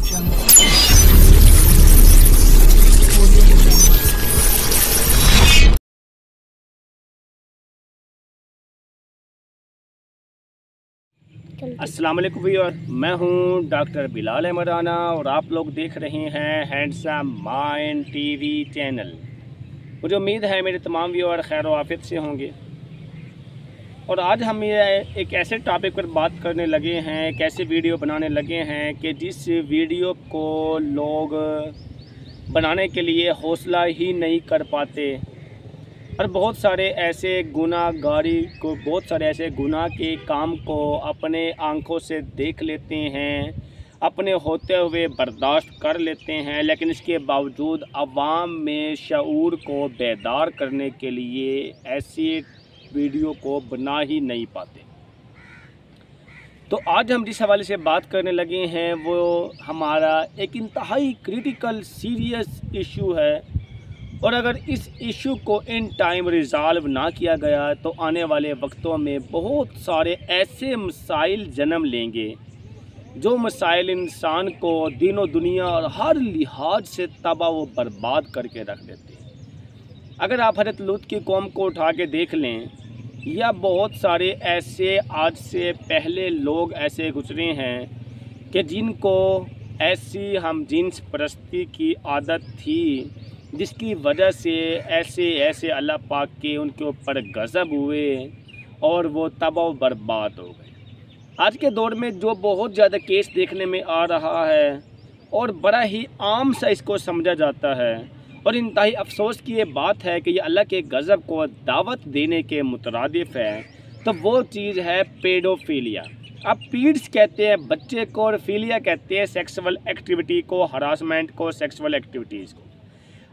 अस्सलाम वालेकुम व्यूअर, मैं हूं डॉक्टर बिलाल अहमद राना और आप लोग देख रहे हैं हैंडसम माइंड टीवी चैनल। मुझे उम्मीद है मेरे तमाम व्यूअर खैर व आफियत से होंगे। और आज हम ये एक ऐसे टॉपिक पर बात करने लगे हैं, एक ऐसे वीडियो बनाने लगे हैं कि जिस वीडियो को लोग बनाने के लिए हौसला ही नहीं कर पाते और बहुत सारे ऐसे गुनाह के काम को अपने आंखों से देख लेते हैं, अपने होते हुए बर्दाश्त कर लेते हैं, लेकिन इसके बावजूद अवाम में शऊर को बेदार करने के लिए ऐसी वीडियो को बना ही नहीं पाते। तो आज हम जिस हवाले से बात करने लगे हैं वो हमारा एक इंतहाई क्रिटिकल सीरियस इशू है, और अगर इस इशू को इन टाइम रिज़ॉल्व ना किया गया तो आने वाले वक्तों में बहुत सारे ऐसे मसाइल जन्म लेंगे जो मसाइल इंसान को दीनों दुनिया और हर लिहाज से तबाह व बर्बाद करके रख देते हैं। अगर आप हज़रत लूत की कौम को उठा के देख लें, या बहुत सारे ऐसे आज से पहले लोग ऐसे गुजरे हैं कि जिनको ऐसी हम जिन्स परस्ती की आदत थी, जिसकी वजह से ऐसे अल्लाह पाक के उनके ऊपर गज़ब हुए और वो तबाह बर्बाद हो गए। आज के दौर में जो बहुत ज़्यादा केस देखने में आ रहा है और बड़ा ही आम सा इसको समझा जाता है, और इंतहाई अफसोस की ये बात है कि ये अल्लाह के गज़ब को दावत देने के मुतरादिफ है, तो वो चीज़ है पेडोफिलिया। अब पीड्स कहते हैं बच्चे को और फिलिया कहते हैं सेक्सुअल एक्टिविटी को, हरासमेंट को, सेक्सुअल एक्टिविटीज़ को।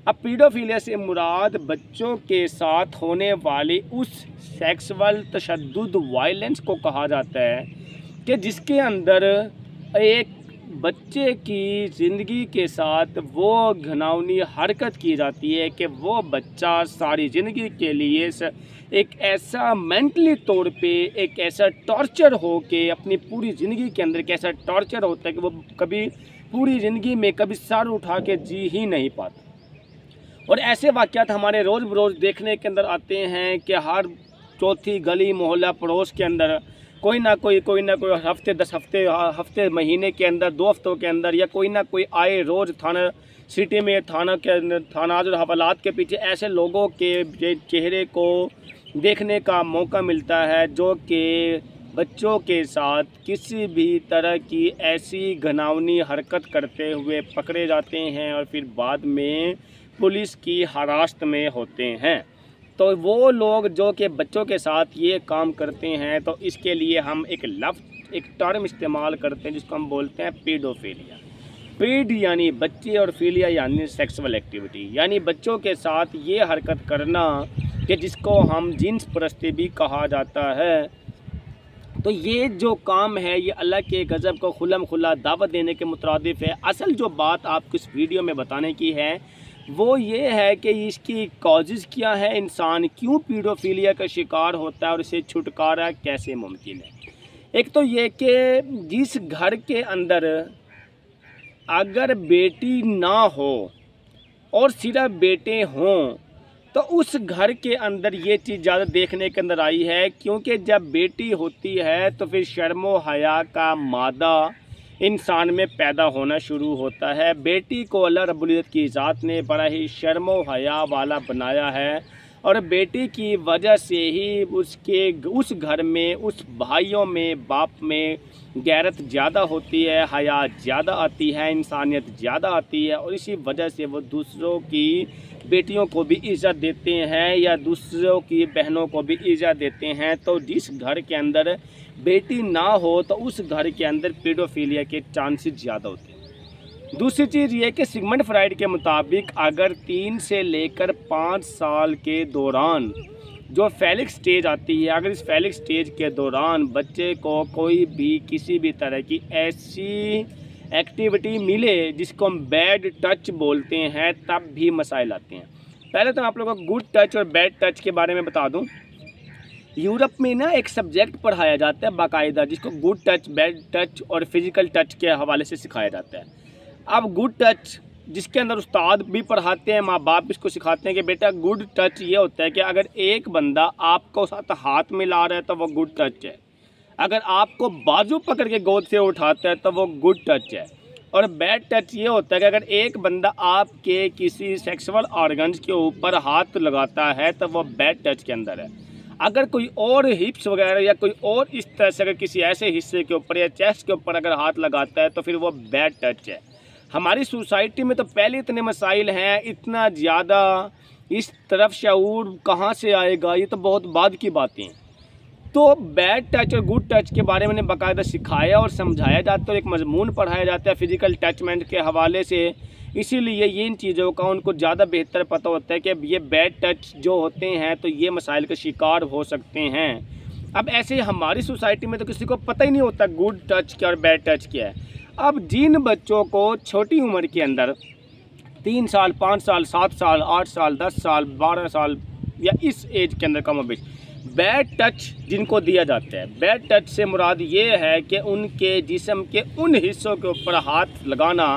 अब पीडोफिलिया से मुराद बच्चों के साथ होने वाली उस सेक्सुअल तशद्दुद वायलेंस को कहा जाता है कि जिसके अंदर एक बच्चे की ज़िंदगी के साथ वो घिनौनी हरकत की जाती है कि वो बच्चा सारी ज़िंदगी के लिए एक ऐसा मेंटली तौर पे एक ऐसा टॉर्चर हो के अपनी पूरी ज़िंदगी के अंदर एक ऐसा टॉर्चर होता है कि वो कभी पूरी ज़िंदगी में कभी सर उठा के जी ही नहीं पाता। और ऐसे वाक़यात हमारे रोज़ बरोज़ देखने के अंदर आते हैं कि हर चौथी गली मोहल्ला पड़ोस के अंदर कोई ना कोई हफ्ते 10 हफ्ते महीने के अंदर 2 हफ्तों के अंदर या कोई ना कोई आए रोज़ थाना सिटी में थाना और हवालात के पीछे ऐसे लोगों के चेहरे को देखने का मौका मिलता है जो कि बच्चों के साथ किसी भी तरह की ऐसी घिनौनी हरकत करते हुए पकड़े जाते हैं और फिर बाद में पुलिस की हिरासत में होते हैं। तो वो लोग जो कि बच्चों के साथ ये काम करते हैं, तो इसके लिए हम एक टर्म इस्तेमाल करते हैं जिसको हम बोलते हैं पेडोफिलिया। पेड यानी बच्चे और फिलिया यानी सेक्सुअल एक्टिविटी, यानी बच्चों के साथ ये हरकत करना कि जिसको हम जिन्स परस्ती भी कहा जाता है। तो ये जो काम है ये अल्लाह के गज़ब को खुल्लम खुल्ला दावत देने के मुतरादिफ है। असल जो बात आपको इस वीडियो में बताने की है वो ये है कि इसकी कॉजेज़ क्या है, इंसान क्यों पीडोफिलिया का शिकार होता है और इसे छुटकारा कैसे मुमकिन है। एक तो ये कि जिस घर के अंदर अगर बेटी ना हो और सिर्फ बेटे हों तो उस घर के अंदर ये चीज़ ज़्यादा देखने के अंदर आई है, क्योंकि जब बेटी होती है तो फिर शर्म हया का मादा इंसान में पैदा होना शुरू होता है। बेटी को अल्लाह रब्बुल इज़्ज़त की ज़ात ने बड़ा ही शर्म हया वाला बनाया है, और बेटी की वजह से ही उस घर में उस भाइयों में बाप में गैरत ज़्यादा होती है, हया ज़्यादा आती है, इंसानियत ज़्यादा आती है, और इसी वजह से वो दूसरों की बेटियों को भी इज़्ज़त देते हैं या दूसरों की बहनों को भी इज़्ज़त देते हैं। तो जिस घर के अंदर बेटी ना हो तो उस घर के अंदर पेडोफिलिया के चांसेस ज़्यादा होते हैं। दूसरी चीज़ ये कि सिगमंड फ्राइड के मुताबिक अगर 3 से लेकर 5 साल के दौरान जो फेलिक स्टेज आती है, अगर इस फेलिक स्टेज के दौरान बच्चे को कोई भी किसी भी तरह की ऐसी एक्टिविटी मिले जिसको हम बैड टच बोलते हैं, तब भी मसाइल आते हैं। पहले तो आप लोगों को गुड टच और बैड टच के बारे में बता दूं। यूरोप में ना एक सब्जेक्ट पढ़ाया जाता है बाकायदा, जिसको गुड टच, बैड टच और फिज़िकल टच के हवाले से सिखाया जाता है। अब गुड टच जिसके अंदर उस्ताद भी पढ़ाते हैं, माँ बाप इसको सिखाते हैं कि बेटा गुड टच ये होता है कि अगर एक बंदा आपको साथ हाथ मिला रहा है तो वो गुड टच है, अगर आपको बाजू पकड़ के गोद से उठाता है तो वो गुड टच है। और बैड टच ये होता है कि अगर एक बंदा आपके किसी सेक्सुअल ऑर्गन्स के ऊपर हाथ लगाता है तो वो बैड टच के अंदर है। अगर कोई और हिप्स वगैरह या कोई और इस तरह से अगर किसी ऐसे हिस्से के ऊपर या चेस्ट के ऊपर अगर हाथ लगाता है तो फिर वो बैड टच है। हमारी सोसाइटी में तो पहले इतने मसाइल हैं, इतना ज़्यादा इस तरफ शऊर कहाँ से आएगा, ये तो बहुत बाद की बातें हैं। तो बैड टच और गुड टच के बारे में बाकायदा सिखाया और समझाया जाता है और एक मजमून पढ़ाया जाता है फिज़िकल टचमेंट के हवाले से। इसीलिए ये इन चीज़ों का उनको ज़्यादा बेहतर पता होता है कि अब ये बैड टच जो होते हैं तो ये मसाइल का शिकार हो सकते हैं। अब ऐसे हमारी सोसाइटी में तो किसी को पता ही नहीं होता गुड टच क्या और बैड टच क्या है। अब जिन बच्चों को छोटी उम्र के अंदर 3 साल 5 साल 7 साल 8 साल 10 साल 12 साल या इस एज के अंदर कम बेश बैड टच जिनको दिया जाता है, बैड टच से मुराद ये है कि उनके जिस्म के उन हिस्सों के ऊपर हाथ लगाना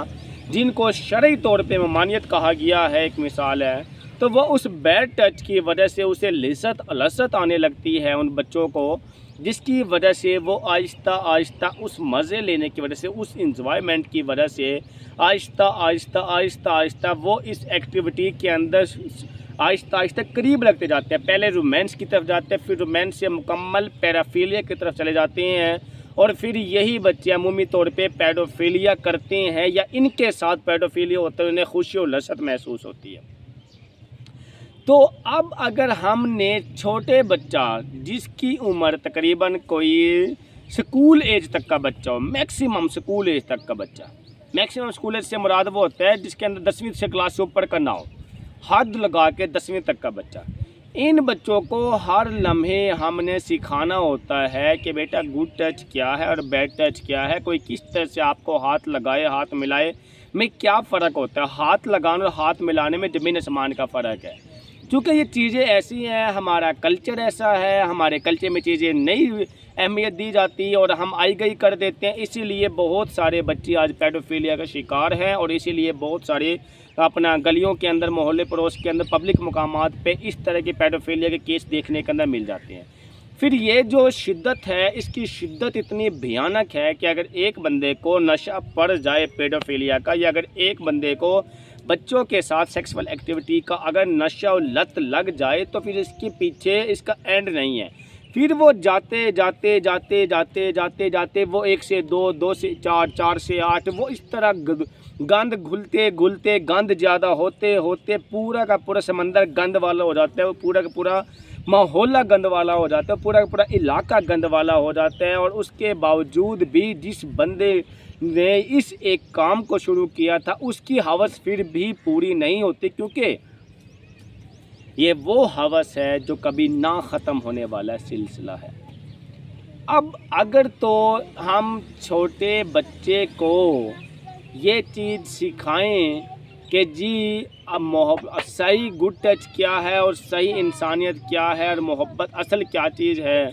जिनको शरई तौर पे ममानियत कहा गया है, एक मिसाल है, तो वह उस बैड टच की वजह से उसे लसत आने लगती है उन बच्चों को, जिसकी वजह से वो आहिस्ता आहिस्ता उस मज़े लेने की वजह से, उस इंजॉयमेंट की वजह से आहिस्ता आहिस्ता आहिस्ता आहिस्ता वो इस एक्टिविटी के अंदर आहिस्ता आहिस्ता करीब लगते जाते हैं। पहले रोमांस की तरफ जाते हैं, फिर रोमांस से मुकम्मल पैराफिलिया की तरफ चले जाते हैं और फिर यही बच्चे अमूमी तौर पे पेडोफिलिया करते हैं या इनके साथ पेडोफिलिया होता है, उन्हें खुशी और लज़्ज़त महसूस होती है। तो अब अगर हमने छोटे बच्चा जिसकी उम्र तकरीबन कोई स्कूल एज तक का बच्चा हो, मैक्सिमम स्कूल एज तक का बच्चा, मैक्सिमम स्कूल एज से मुराद वो होता है जिसके अंदर 10वीं से क्लास से ऊपर का ना हो, हद लगा के 10वीं तक का बच्चा, इन बच्चों को हर लम्हे हमने सिखाना होता है कि बेटा गुड टच क्या है और बैड टच क्या है, कोई किस तरह से आपको हाथ लगाए हाथ मिलाए में क्या फ़र्क होता है। हाथ लगाने और हाथ मिलाने में ज़मीन आसमान का फ़र्क है, क्योंकि ये चीज़ें ऐसी हैं, हमारा कल्चर ऐसा है, हमारे कल्चर में चीज़ें नई अहमियत दी जाती है और हम आई गई कर देते हैं। इसीलिए बहुत सारे बच्चे आज पेडोफिलिया का शिकार हैं और इसीलिए बहुत सारे अपना गलियों के अंदर, मोहल्ले पड़ोस के अंदर, पब्लिक मकामात पे इस तरह के पेडोफिलिया के केस देखने के अंदर मिल जाते हैं। फिर ये जो शिद्दत है, इसकी शिद्दत इतनी भयानक है कि अगर एक बंदे को नशा पड़ जाए पेडोफिलिया का, या अगर एक बंदे को बच्चों के साथ सेक्सुअल एक्टिविटी का अगर नशा और लत लग जाए तो फिर इसके पीछे इसका एंड नहीं है। फिर वो जाते जाते जाते जाते जाते जाते वो 1 से 2, 2 से 4, 4 से 8, वो इस तरह गंद घुलते घुलते गंद ज़्यादा होते होते पूरा का पूरा समंदर गंद वाला हो जाता है, वो पूरा का पूरा माहौला गंद वाला हो जाता है, पूरा का पूरा इलाका गंद वाला हो जाता है। और उसके बावजूद भी जिस बंदे ने इस एक काम को शुरू किया था उसकी हवस फिर भी पूरी नहीं होती, क्योंकि ये वो हवस है जो कभी ना ख़त्म होने वाला सिलसिला है। अब अगर तो हम छोटे बच्चे को ये चीज़ सिखाएं कि जी अब सही गुड टच क्या है और सही इंसानियत क्या है और मोहब्बत असल क्या चीज़ है,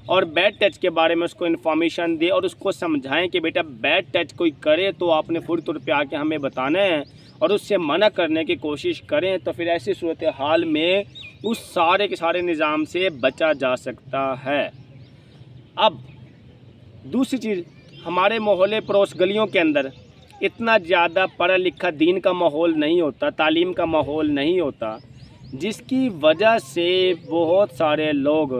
और बैड टच के बारे में उसको इन्फॉर्मेशन दे और उसको समझाएं कि बेटा बैड टच कोई करे तो आपने फुर तौर पे आके हमें बताना है और उससे मना करने की कोशिश करें, तो फिर ऐसी सूरत हाल में उस सारे के सारे निज़ाम से बचा जा सकता है। अब दूसरी चीज़, हमारे मोहल्ले पड़ोस गलियों के अंदर इतना ज़्यादा पढ़ा लिखा दीन का माहौल नहीं होता, तालीम का माहौल नहीं होता, जिसकी वजह से बहुत सारे लोग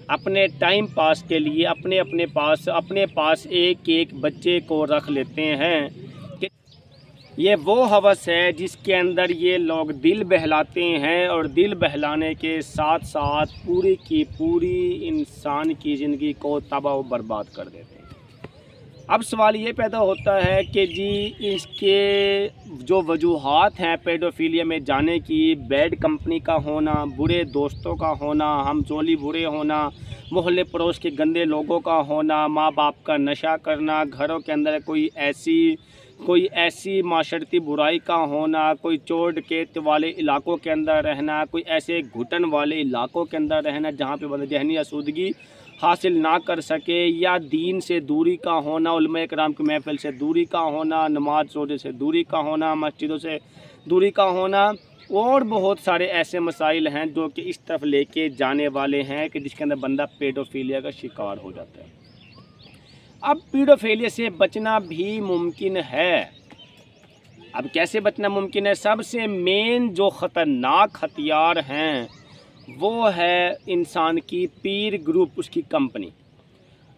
अपने टाइम पास के लिए अपने पास एक एक बच्चे को रख लेते हैं। ये वो हवस है जिसके अंदर ये लोग दिल बहलाते हैं और दिल बहलाने के साथ साथ पूरी की पूरी इंसान की ज़िंदगी को तबाह व बर्बाद कर देते हैं। अब सवाल ये पैदा होता है कि जी इसके जो वजूहात हैं पेडोफिलिया में जाने की, बैड कंपनी का होना, बुरे दोस्तों का होना, हमजोली बुरे होना, मोहल्ले पड़ोस के गंदे लोगों का होना, माँ बाप का नशा करना, घरों के अंदर कोई ऐसी माशरती बुराई का होना, कोई चोर डकैत वाले इलाकों के अंदर रहना, कोई ऐसे घुटन वाले इलाकों के अंदर रहना जहाँ पे जहनी आसूदगी हासिल ना कर सके, या दीन से दूरी का होना, उलमा इकराम की महफ़िल से दूरी का होना, नमाज रोज़े से दूरी का होना, मस्जिदों से दूरी का होना, और बहुत सारे ऐसे मसाइल हैं जो कि इस तरफ लेके जाने वाले हैं कि जिसके अंदर बंदा पेडोफिलिया का शिकार हो जाता है। अब पेडोफिलिया से बचना भी मुमकिन है। अब कैसे बचना मुमकिन है? सबसे मेन जो ख़तरनाक हथियार हैं वो है इंसान की पीर ग्रुप, उसकी कंपनी।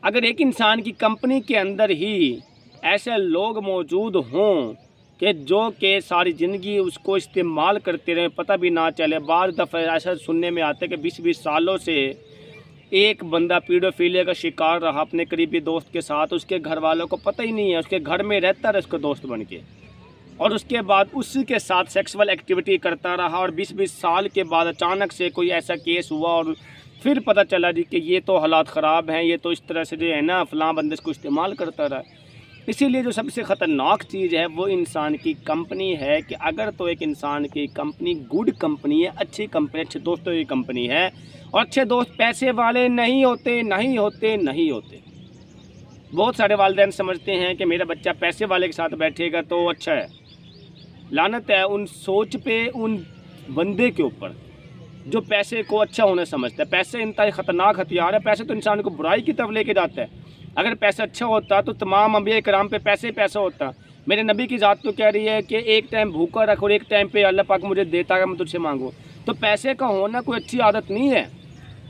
अगर एक इंसान की कंपनी के अंदर ही ऐसे लोग मौजूद हों कि जो कि सारी ज़िंदगी उसको इस्तेमाल करते रहें, पता भी ना चले। बार दफ़ा ऐसा सुनने में आता है कि 20-20 सालों से एक बंदा पीडोफिलिया का शिकार रहा अपने करीबी दोस्त के साथ, उसके घर वालों को पता ही नहीं है, उसके घर में रहता रहा उसका दोस्त बन के, और उसके बाद उसी के साथ सेक्सुअल एक्टिविटी करता रहा। और 20-20 साल के बाद अचानक से कोई ऐसा केस हुआ और फिर पता चला जी कि ये तो हालात ख़राब हैं, ये तो इस तरह से जो है ना फ़लाँ बंदे इसको इस्तेमाल करता रहा। इसीलिए जो सबसे ख़तरनाक चीज़ है वो इंसान की कंपनी है कि अगर तो एक इंसान की कंपनी गुड कंपनी है, अच्छी कंपनी, अच्छे दोस्तों की कंपनी है, और अच्छे दोस्त पैसे वाले नहीं होते, नहीं होते, नहीं होते। बहुत सारे वालिदैन समझते हैं कि मेरा बच्चा पैसे वाले के साथ बैठेगा तो अच्छा है। लानत है उन सोच पे, उन बंदे के ऊपर जो पैसे को अच्छा होना समझता है। पैसे इंतहाई ख़तरनाक हथियार है। पैसे तो इंसान को बुराई की तरफ लेके जाता है। अगर पैसा अच्छा होता तो तमाम अंबिया कराम पे पैसे पैसा होता। मेरे नबी की ज़ात तो कह रही है कि एक टाइम भूखा रख और एक टाइम पे अल्लाह पाक मुझे देता है, मैं तुझसे मांगूँ। तो पैसे का होना कोई अच्छी आदत नहीं है।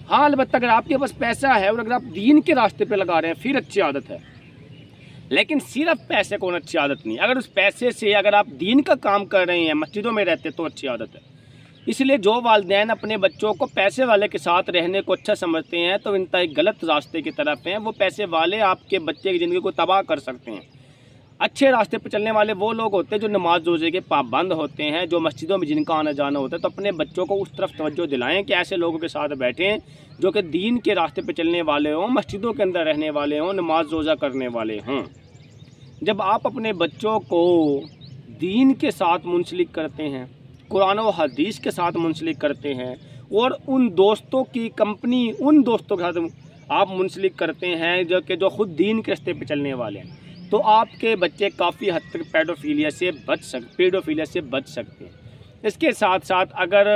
हाँ, अलबत्ता अगर आपके पास पैसा है और अगर आप दीन के रास्ते पे लगा रहे हैं फिर अच्छी आदत है, लेकिन सिर्फ पैसे को अच्छी आदत नहीं। अगर उस पैसे से अगर आप दीन का काम कर रहे हैं, मस्जिदों में रहते, तो अच्छी आदत है। इसलिए जो वालिदैन अपने बच्चों को पैसे वाले के साथ रहने को अच्छा समझते हैं तो इंतहाई गलत रास्ते की तरफ हैं। वो पैसे वाले आपके बच्चे की ज़िंदगी को तबाह कर सकते हैं। अच्छे रास्ते पर चलने वाले वो लोग होते हैं जो नमाज रोज़े के पाबंद होते हैं, जो मस्जिदों में जिनका आना जाना होता है। तो अपने बच्चों को उस तरफ तवज्जो दिलाएं कि ऐसे लोगों के साथ बैठें जो कि दीन के रास्ते पर चलने वाले हों, मस्जिदों के अंदर रहने वाले हों, नमाज रोज़ा करने वाले हों। जब आप अपने बच्चों को दीन के साथ मुंसलिक करते हैं, कुरान और हदीस के साथ मुंसलिक करते हैं, और उन दोस्तों की कंपनी, उन दोस्तों के साथ आप मुंसलिक करते हैं जो खुद दीन के रास्ते पे चलने वाले हैं, तो आपके बच्चे काफ़ी हद तक पेडोफिलिया से बच सकते हैं। इसके साथ साथ अगर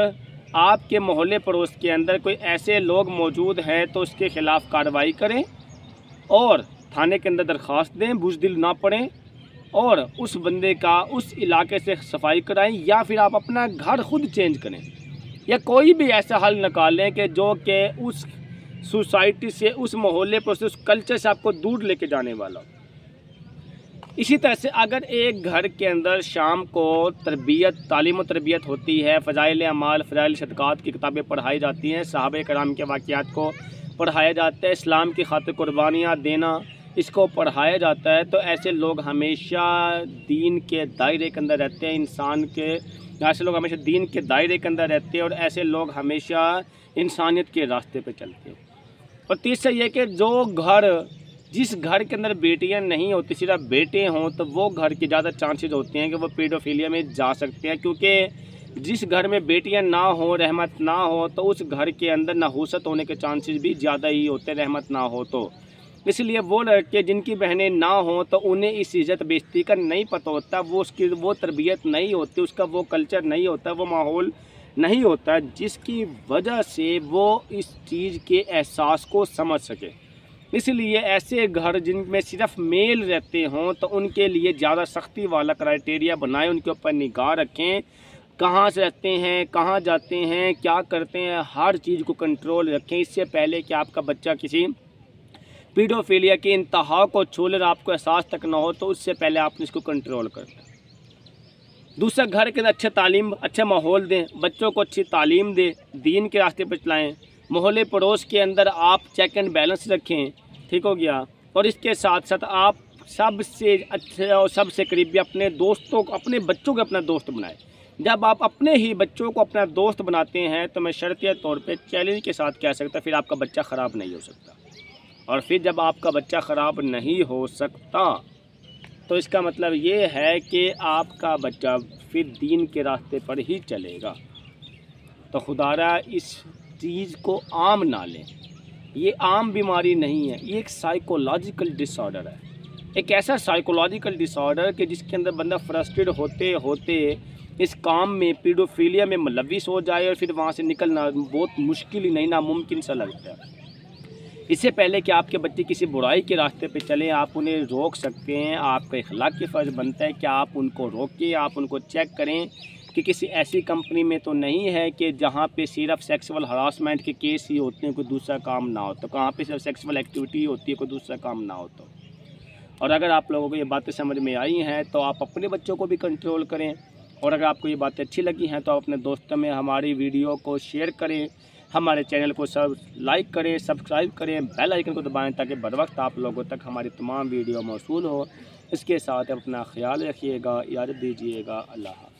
आपके मोहल्ले पड़ोस के अंदर कोई ऐसे लोग मौजूद हैं तो उसके ख़िलाफ़ कार्रवाई करें और थाने के अंदर दरख्वास्त दें, बुज़दिल ना पड़ें, और उस बंदे का उस इलाके से सफाई कराएं, या फिर आप अपना घर खुद चेंज करें, या कोई भी ऐसा हल निकालें कि जो कि उस सोसाइटी से, उस मोहल्ले पर, उस कल्चर से आपको दूर लेके जाने वाला हो। इसी तरह से अगर एक घर के अंदर शाम को तालीम और तरबियत होती है, फ़ज़ाइल अमाल, फ़ज़ाइल सदक़ात की किताबें पढ़ाई जाती हैं, सहाबे कराम के वाक़यात को पढ़ाया जाता है, इस्लाम की खातिर कुर्बानियाँ देना इसको पढ़ाया जाता है, तो ऐसे लोग हमेशा दीन के दायरे के अंदर रहते हैं। ऐसे लोग हमेशा दीन के दायरे के अंदर रहते हैं, और ऐसे लोग हमेशा इंसानियत के रास्ते पे चलते हैं। और तीसरा ये कि जिस घर के अंदर बेटियां नहीं होती, सिर्फ बेटे हों, तो वो घर के ज़्यादा चांसेस होते हैं कि वो पेडोफिलिया में जा सकते हैं। क्योंकि जिस घर में बेटियां ना हो, रहमत ना हो, तो उस घर के अंदर नहूसत होने के चांसेस भी ज़्यादा ही होते हैं, रहमत ना हो तो। इसलिए वो लड़के जिनकी बहनें ना हों तो उन्हें इस इज़्ज़त बेइज़्ज़ती का नहीं पता होता, वो तरबियत नहीं होती, उसका वो कल्चर नहीं होता, वो माहौल नहीं होता, जिसकी वजह से वो इस चीज़ के एहसास को समझ सके। इसलिए ऐसे घर जिनमें सिर्फ मेल रहते हों तो उनके लिए ज़्यादा सख्ती वाला क्राइटेरिया बनाएं, उनके ऊपर निगाह रखें, कहाँ से रहते हैं, कहाँ जाते हैं, क्या करते हैं, हर चीज़ को कंट्रोल रखें। इससे पहले कि आपका बच्चा किसी पीडोफिलिया की इंतहा को छू ले, आपको एहसास तक ना हो, तो उससे पहले आपने इसको कंट्रोल करना है। दूसरा, घर के अंदर अच्छा माहौल दें, बच्चों को अच्छी तालीम दें, दीन के रास्ते पर चलाएं। मोहल्ले पड़ोस के अंदर आप चेक एंड बैलेंस रखें, ठीक हो गया। और इसके साथ साथ आप सबसे अच्छे और सबसे करीबी अपने दोस्तों को, अपने बच्चों को अपना दोस्त बनाएं। जब आप अपने ही बच्चों को अपना दोस्त बनाते हैं तो मैं शर्तिया तौर पे चैलेंज के साथ कह सकता, फिर आपका बच्चा ख़राब नहीं हो सकता। और फिर जब आपका बच्चा ख़राब नहीं हो सकता तो इसका मतलब ये है कि आपका बच्चा फिर दीन के रास्ते पर ही चलेगा। तो खुदारा इस चीज़ को आम ना लें। ये आम बीमारी नहीं है, ये एक साइकोलॉजिकल डिसऑर्डर है। एक ऐसा साइकोलॉजिकल डिसऑर्डर कि जिसके अंदर बंदा फ्रस्ट्रेट होते होते इस काम में पीडोफिलिया में मुलविस हो जाए और फिर वहाँ से निकलना बहुत मुश्किल ही नहीं नामुमकिन सा लगता है। इससे पहले कि आपके बच्चे किसी बुराई के रास्ते पे चलें, आप उन्हें रोक सकते हैं। आपका इखलाकी फ़र्ज़ बनता है कि आप उनको रोकें, आप उनको चेक करें कि किसी ऐसी कंपनी में तो नहीं है कि जहाँ पे सिर्फ सेक्सुअल हरासमेंट के केस ही होते हैं, कोई दूसरा काम ना हो। तो कहाँ पे सिर्फ सेक्सुअल एक्टिविटी होती है, कोई दूसरा काम ना हो। तो और अगर आप लोगों को ये बातें समझ में आई हैं तो आप अपने बच्चों को भी कंट्रोल करें। और अगर आपको ये बातें अच्छी लगी हैं तो आप अपने दोस्तों में हमारी वीडियो को शेयर करें, हमारे चैनल को सब लाइक करें, सब्सक्राइब करें, बेल आइकन को दबाएं ताकि बर वक्त आप लोगों तक हमारी तमाम वीडियो मौसूल हो। इसके साथ अपना ख्याल रखिएगा, इजाज़त दीजिएगा। अल्लाह।